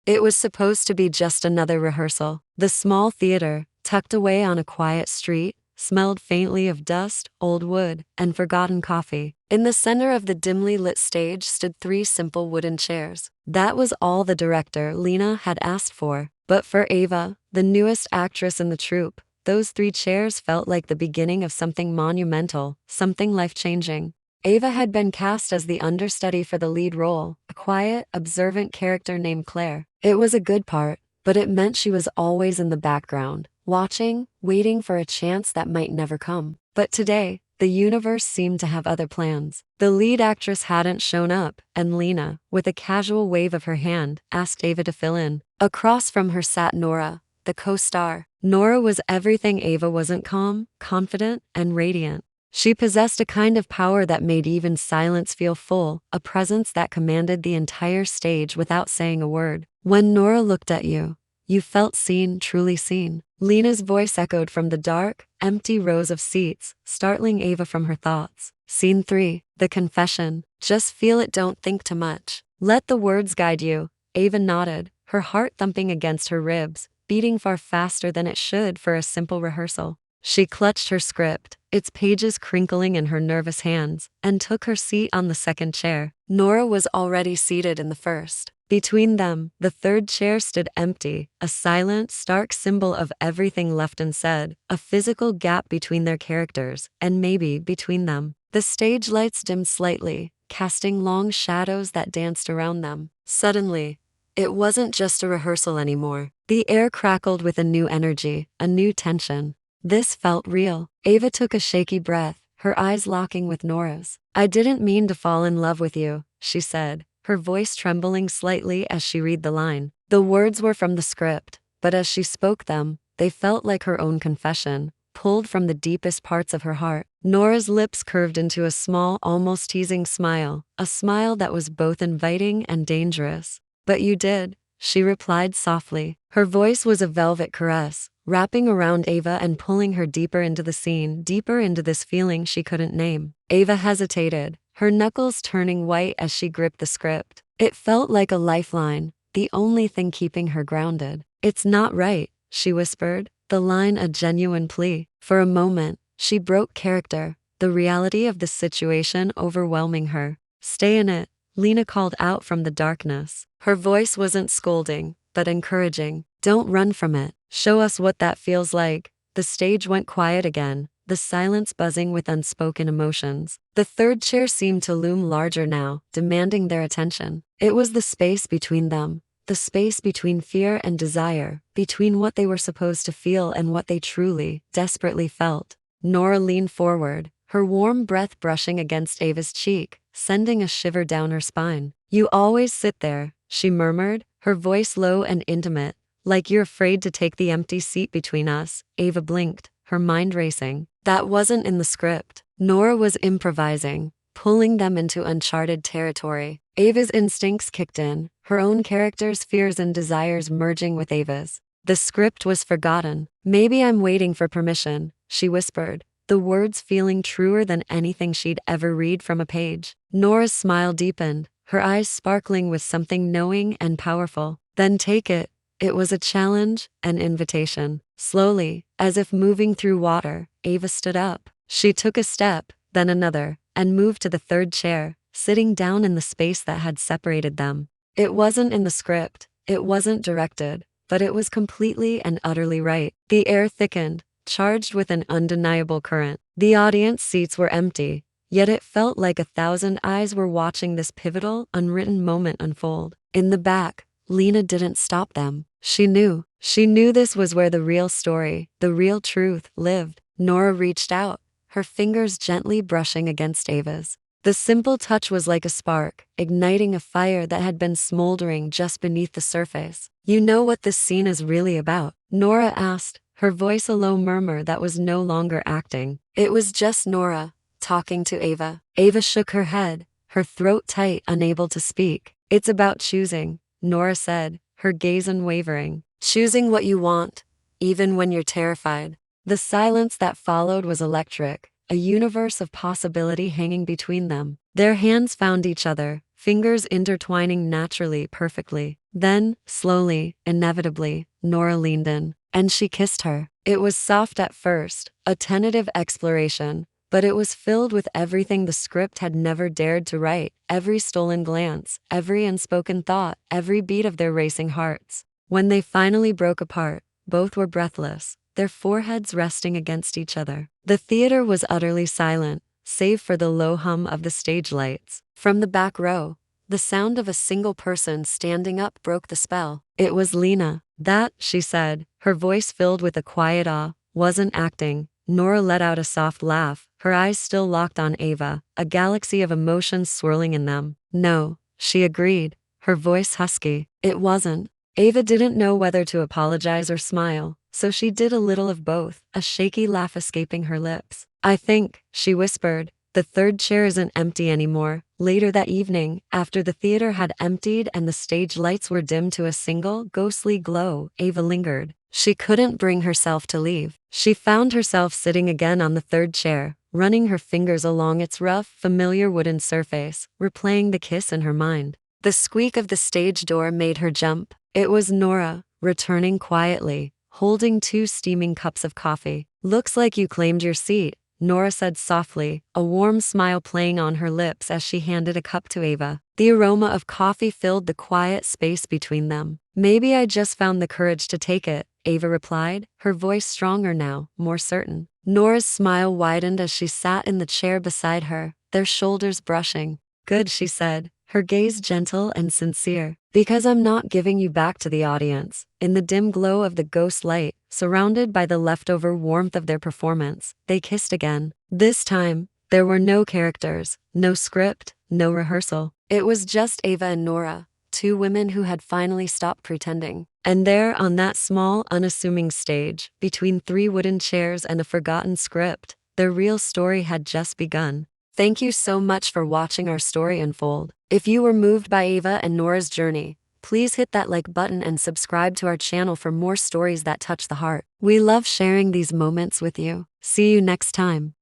It was supposed to be just another rehearsal. The small theater, tucked away on a quiet street, smelled faintly of dust, old wood, and forgotten coffee. In the center of the dimly lit stage stood 3 simple wooden chairs. That was all the director, Lena, had asked for. But for Eva, the newest actress in the troupe, those 3 chairs felt like the beginning of something monumental, something life-changing. Eva had been cast as the understudy for the lead role, a quiet, observant character named Claire. It was a good part, but it meant she was always in the background, watching, waiting for a chance that might never come. But today, the universe seemed to have other plans. The lead actress hadn't shown up, and Lena, with a casual wave of her hand, asked Eva to fill in. Across from her sat Nora, the co-star. Nora was everything Eva wasn't: calm, confident, and radiant. She possessed a kind of power that made even silence feel full, a presence that commanded the entire stage without saying a word. When Nora looked at you, you felt seen, truly seen. Lena's voice echoed from the dark, empty rows of seats, startling Eva from her thoughts. Scene 3, the confession. Just feel it, don't think too much. Let the words guide you. Eva nodded, her heart thumping against her ribs, beating far faster than it should for a simple rehearsal. She clutched her script, its pages crinkling in her nervous hands, and took her seat on the second chair. Nora was already seated in the first. Between them, the third chair stood empty, a silent, stark symbol of everything left unsaid, a physical gap between their characters, and maybe between them. The stage lights dimmed slightly, casting long shadows that danced around them. Suddenly, it wasn't just a rehearsal anymore. The air crackled with a new energy, a new tension. This felt real. Eva took a shaky breath, her eyes locking with Nora's. "I didn't mean to fall in love with you," she said, her voice trembling slightly as she read the line. The words were from the script, but as she spoke them, they felt like her own confession, pulled from the deepest parts of her heart. Nora's lips curved into a small, almost teasing smile, a smile that was both inviting and dangerous. "But you did," she replied softly. Her voice was a velvet caress, wrapping around Eva and pulling her deeper into the scene, deeper into this feeling she couldn't name. Eva hesitated, her knuckles turning white as she gripped the script. It felt like a lifeline, the only thing keeping her grounded. "It's not right," she whispered, the line a genuine plea. For a moment, she broke character, the reality of the situation overwhelming her. "Stay in it," Lena called out from the darkness. Her voice wasn't scolding, but encouraging. "Don't run from it. Show us what that feels like." The stage went quiet again, the silence buzzing with unspoken emotions. The third chair seemed to loom larger now, demanding their attention. It was the space between them, the space between fear and desire, between what they were supposed to feel and what they truly, desperately felt. Nora leaned forward, her warm breath brushing against Ava's cheek, sending a shiver down her spine. "You always sit there," she murmured, her voice low and intimate. "Like you're afraid to take the empty seat between us." Eva blinked, her mind racing. That wasn't in the script. Nora was improvising, pulling them into uncharted territory. Ava's instincts kicked in, her own character's fears and desires merging with Ava's. The script was forgotten. "Maybe I'm waiting for permission," she whispered, the words feeling truer than anything she'd ever read from a page. Nora's smile deepened, her eyes sparkling with something knowing and powerful. "Then take it." It was a challenge, an invitation. Slowly, as if moving through water, Eva stood up. She took a step, then another, and moved to the third chair, sitting down in the space that had separated them. It wasn't in the script, it wasn't directed, but it was completely and utterly right. The air thickened, charged with an undeniable current. The audience seats were empty, yet it felt like 1,000 eyes were watching this pivotal, unwritten moment unfold. In the back, Lena didn't stop them. She knew this was where the real story, the real truth, lived. Nora reached out, her fingers gently brushing against Ava's. The simple touch was like a spark, igniting a fire that had been smoldering just beneath the surface. "You know what this scene is really about?" Nora asked, her voice a low murmur that was no longer acting. It was just Nora, talking to Eva. Eva shook her head, her throat tight, unable to speak. "It's about choosing," Nora said, her gaze unwavering. "Choosing what you want, even when you're terrified." The silence that followed was electric, a universe of possibility hanging between them. Their hands found each other, fingers intertwining naturally, perfectly. Then, slowly, inevitably, Nora leaned in, and she kissed her. It was soft at first, a tentative exploration, but it was filled with everything the script had never dared to write, every stolen glance, every unspoken thought, every beat of their racing hearts. When they finally broke apart, both were breathless, their foreheads resting against each other. The theater was utterly silent, save for the low hum of the stage lights. From the back row, the sound of a single person standing up broke the spell. It was Lena. That, she said, her voice filled with a quiet awe, wasn't acting. Nora let out a soft laugh, her eyes still locked on Eva, a galaxy of emotions swirling in them. No, she agreed, her voice husky. It wasn't. Eva didn't know whether to apologize or smile, so she did a little of both, a shaky laugh escaping her lips. I think, she whispered, the third chair isn't empty anymore. Later that evening, after the theater had emptied and the stage lights were dimmed to a single, ghostly glow, Eva lingered. She couldn't bring herself to leave. She found herself sitting again on the third chair, running her fingers along its rough, familiar wooden surface, replaying the kiss in her mind. The squeak of the stage door made her jump. It was Nora, returning quietly, holding 2 steaming cups of coffee. Looks like you claimed your seat, Nora said softly, a warm smile playing on her lips as she handed a cup to Eva. The aroma of coffee filled the quiet space between them. Maybe I just found the courage to take it, Eva replied, her voice stronger now, more certain. Nora's smile widened as she sat in the chair beside her, their shoulders brushing. Good, she said, her gaze gentle and sincere. Because I'm not giving you back to the audience. In the dim glow of the ghost light, surrounded by the leftover warmth of their performance, they kissed again. This time, there were no characters, no script, no rehearsal. It was just Eva and Nora, 2 women who had finally stopped pretending. And there on that small, unassuming stage, between 3 wooden chairs and a forgotten script, their real story had just begun. Thank you so much for watching our story unfold. If you were moved by Eva and Nora's journey, please hit that like button and subscribe to our channel for more stories that touch the heart. We love sharing these moments with you. See you next time.